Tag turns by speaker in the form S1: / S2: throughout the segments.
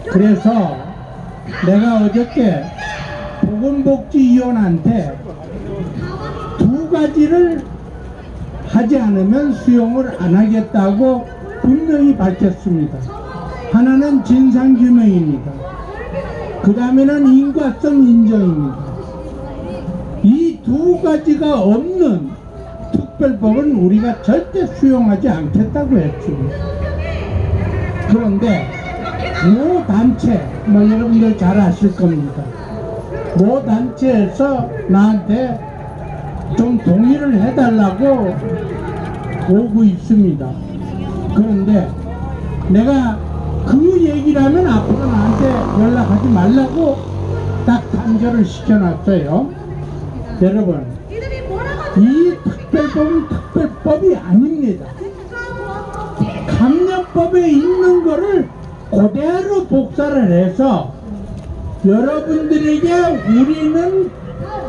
S1: 그래서 내가 어저께 보건복지위원한테 두 가지를 하지 않으면 수용을 안 하겠다고 분명히 밝혔습니다. 하나는 진상규명입니다. 그 다음에는 인과성 인정입니다. 이 두 가지가 없는 특별법은 우리가 절대 수용하지 않겠다고 했습니다. 그런데 모 단체, 여러분들 잘 아실 겁니다. 모 단체에서 나한테 좀 동의를 해달라고 오고 있습니다. 그런데 내가 그 얘기를 하면 앞으로 나한테 연락하지 말라고 딱 단결을 시켜놨어요. 여러분, 이 특별법은 특별법이 아닙니다. 감염법에 있는 거를 그대로 복사를 해서 여러분들에게 우리는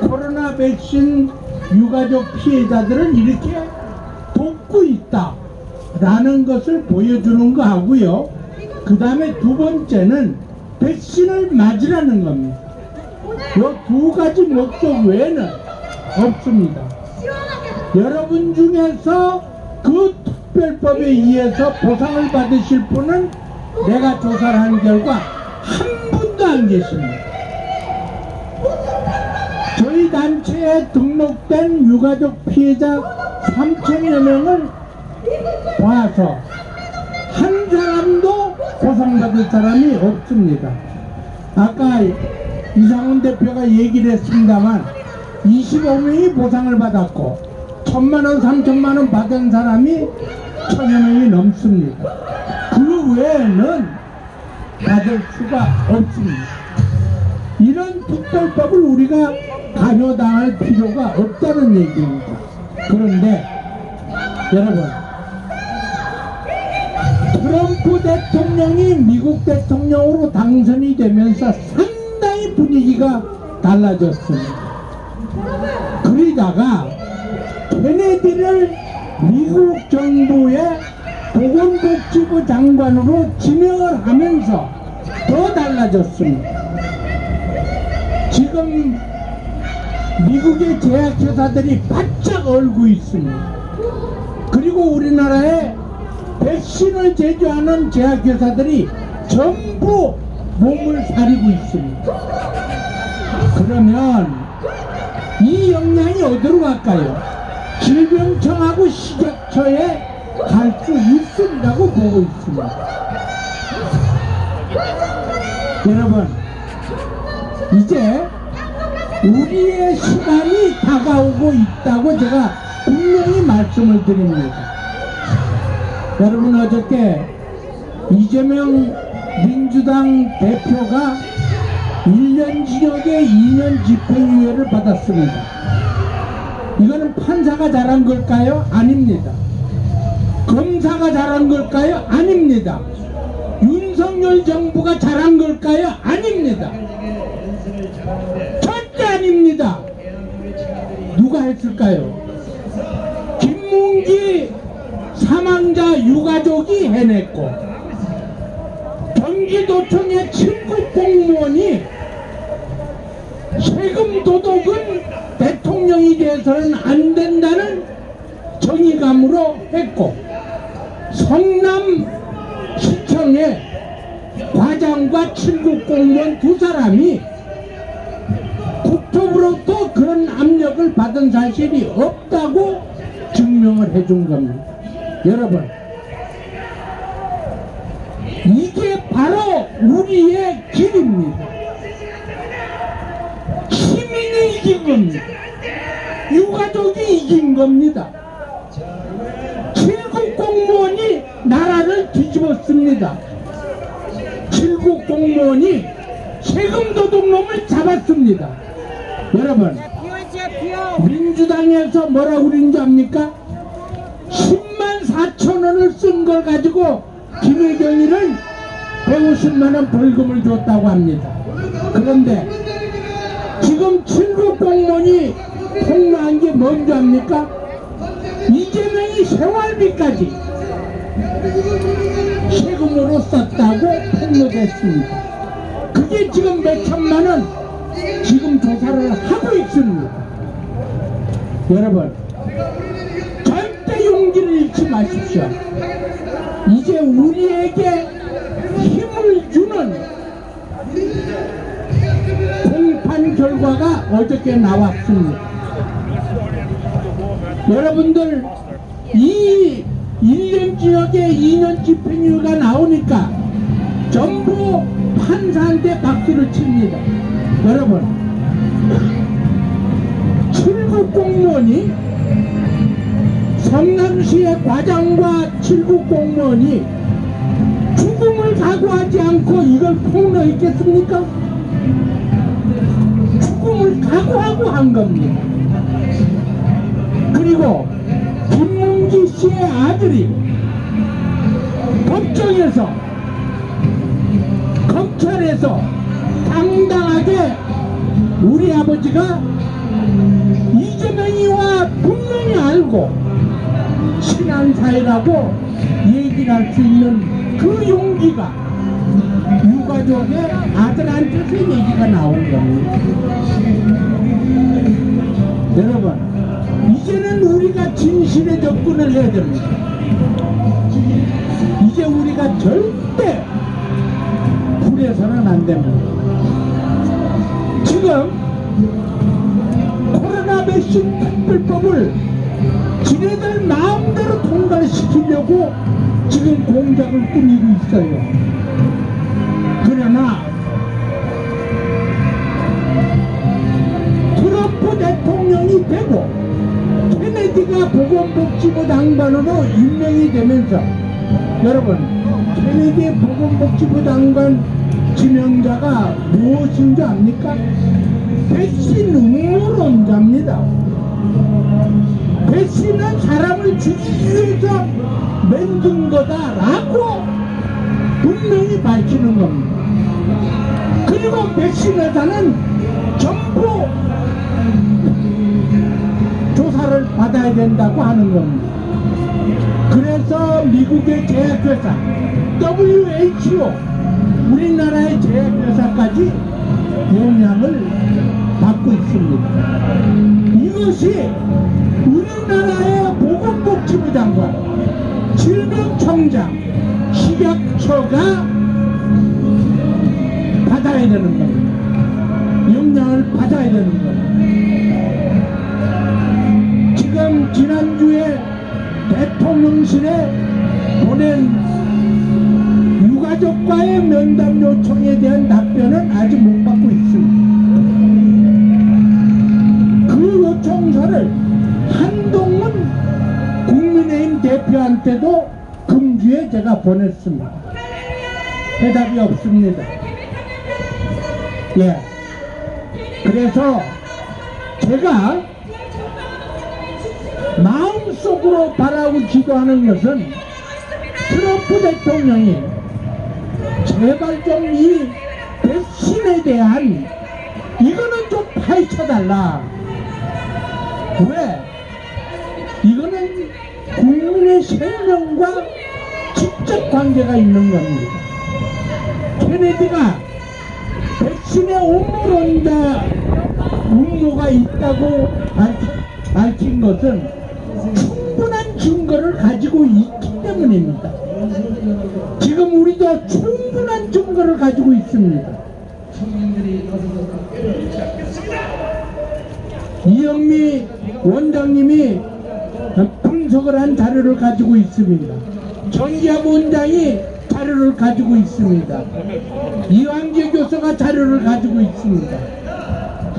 S1: 코로나 백신 유가족 피해자들을 이렇게 돕고 있다 라는 것을 보여주는 거 하고요. 그 다음에 두 번째는 백신을 맞으라는 겁니다. 이 두 가지 목적 외에는 없습니다. 여러분 중에서 그 특별법에 의해서 보상을 받으실 분은 내가 조사를 한 결과 한 분도 안 계십니다. 저희 단체에 등록된 유가족 피해자 3,000여 명을 봐서 한 사람도 보상받을 사람이 없습니다. 아까 이상훈 대표가 얘기를 했습니다만 25명이 보상을 받았고 1,000만원, 3,000만원 받은 사람이 1,000여 명이 넘습니다. 그 외에는 받을 수가 없습니다. 이런 특별법을 우리가 강요당할 필요가 없다는 얘기입니다. 그런데 여러분, 트럼프 대통령이 미국 대통령으로 당선이 되면서 상당히 분위기가 달라졌습니다. 그러다가 케네디를 미국 정부의 보건복지부 장관으로 지명을 하면서 더 달라졌습니다. 지금 미국의 제약회사들이 바짝 얼고 있습니다. 그리고 우리나라에 백신을 제조하는 제약회사들이 전부 몸을 사리고 있습니다. 그러면 이 역량이 어디로 갈까요? 질병청하고 식약처에 갈 수 있으리라고 보고 있습니다. 여러분, 이제 우리의 시간이 다가오고 있다고 제가 분명히 말씀을 드립니다. 여러분, 어저께 이재명 민주당 대표가 1년 징역에 2년 집행유예를 받았습니다. 이거는 판사가 잘한 걸까요? 아닙니다. 검사가 잘한 걸까요? 아닙니다. 윤석열 정부가 잘한 걸까요? 아닙니다. 절대 아닙니다. 누가 했을까요? 김문기 사망자 유가족이 해냈고, 경기도청의 7급 공무원이 세금 도둑은 대통령이 돼서는 안 된다는 정의감으로 했고, 성남시청의 과장과 7급 공무원 두 사람이 국토부로부터 그런 압력을 받은 사실이 없다고 증명을 해준 겁니다. 여러분, 이게 바로 우리의 길입니다. 시민이 이긴 겁니다. 유가족이 이긴 겁니다. 7급 공무원이 나라를 뒤집었습니다. 7급 공무원이 세금 도둑놈을 잡았습니다. 여러분, 민주당에서 뭐라고 그러는지 압니까? 10만 4천 원을 쓴 걸 가지고 김혜경이는 150만원 벌금을 줬다고 합니다. 그런데 지금 7급 공무원이 폭로한 게 뭔지 압니까? 이재명이 생활비까지 세금으로 썼다고 폭로됐습니다. 그게 지금 몇 천만 원 지금 조사를 하고 있습니다. 여러분, 절대 용기를 잃지 마십시오. 이제 우리에게 힘을 주는 공판 결과가 어저께 나왔습니다. 여러분들, 이 1년 지역에 2년 집행유예가 나오니까 전부 판사한테 박수를 칩니다. 여러분, 7급 공무원이, 성남시의 과장과 7급 공무원이 죽음을 각오하지 않고 이걸 폭로했겠습니까? 죽음을 각오하고 한 겁니다. 그리고 김문기 씨의 아들이 법정에서, 검찰에서 당당하게 우리 아버지가 이재명이와 분명히 알고 친한 사이라고 얘기를 할 수 있는 그 용기가 유가족의 아들한테서 얘기가 나온 겁니다. 여러분, 이제는 우리가 진실에 접근을 해야 됩니다. 이제 우리가 절대 불에서는 안 됩니다. 지금 코로나 백신 특별법을 지네들 마음대로 통과시키려고 지금 공작을 꾸미고 있어요. 그러나 트럼프 대통령이 되고 케네디가 보건복지부 장관으로 임명이 되면서, 여러분, 케네디 보건복지부 장관 지명자가 무엇인 줄 압니까? 백신 음모론자입니다. 백신은 사람을 죽이기 위해서 만든 거다라고 분명히 밝히는 겁니다. 그리고 백신 회사는 전부 조사를 받아야 된다고 하는 겁니다. 그래서 미국의 제약회사 WHO, 우리나라의 제약회사까지 영향을 받고 있습니다. 이것이 우리나라의 보건복지부 장관, 질병청장, 식약처가 받아야 되는 겁니다. 영향을 받아야 되는 겁니다. 지금 지난주에 대통령실에 보낸 유가족과의 면담 요청에 대한 답변은 아직 못 받고 있습니다. 그 요청서를 한동훈 국민의힘 대표한테도 금주에 제가 보냈습니다. 대답이 없습니다. 예. 그래서 제가 마음속으로 바라고 기도하는 것은 트럼프 대통령이 제발 좀 이 백신에 대한 이거는 좀 파헤쳐달라. 왜? 이거는 국민의 생명과 직접 관계가 있는 겁니다. 케네디가 백신의 음모가 있다고 밝힌 것은 충분한 증거를 가지고 있기 때문입니다. 지금 우리도 충분한 증거를 가지고 있습니다. 이영미 원장님이 분석을 한 자료를 가지고 있습니다. 전기합 원장이 자료를 가지고 있습니다. 이완재 교수가 자료를 가지고 있습니다.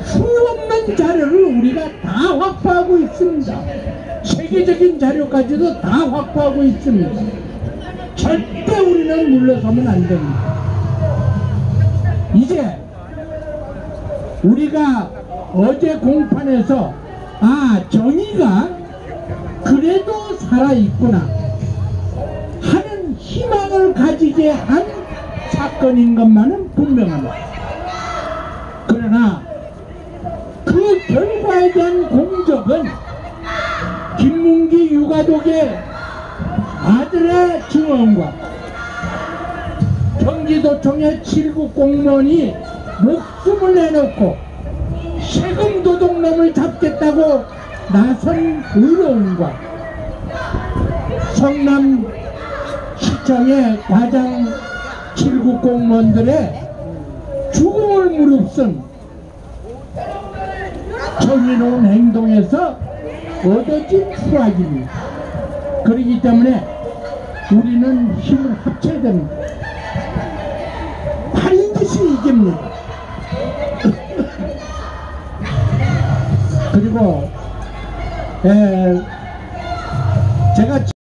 S1: 수없는 자료를 우리가 다 확보하고 있습니다. 세계적인 자료까지도 다 확보하고 있습니다. 절대 우리는 물러서면 안 됩니다. 이제 우리가 어제 공판에서 정의가 그래도 살아있구나 하는 희망을 가지게 한 사건인 것만은 분명합니다. 그러나 그 결과에 대한 공적은 김문기 유가족의 아들의 증언과 경기도청의 7급 공무원이 목숨을 내놓고 세금 도둑놈을 잡겠다고 나선 의료원과 성남시청의 과장 7급 공무원들의 죽음을 무릅쓴 정의로운 행동에서 얻어진 수확입니다. 그렇기 때문에 우리는 힘을 합쳐야 됩니다. 반드시 이깁니다. 그리고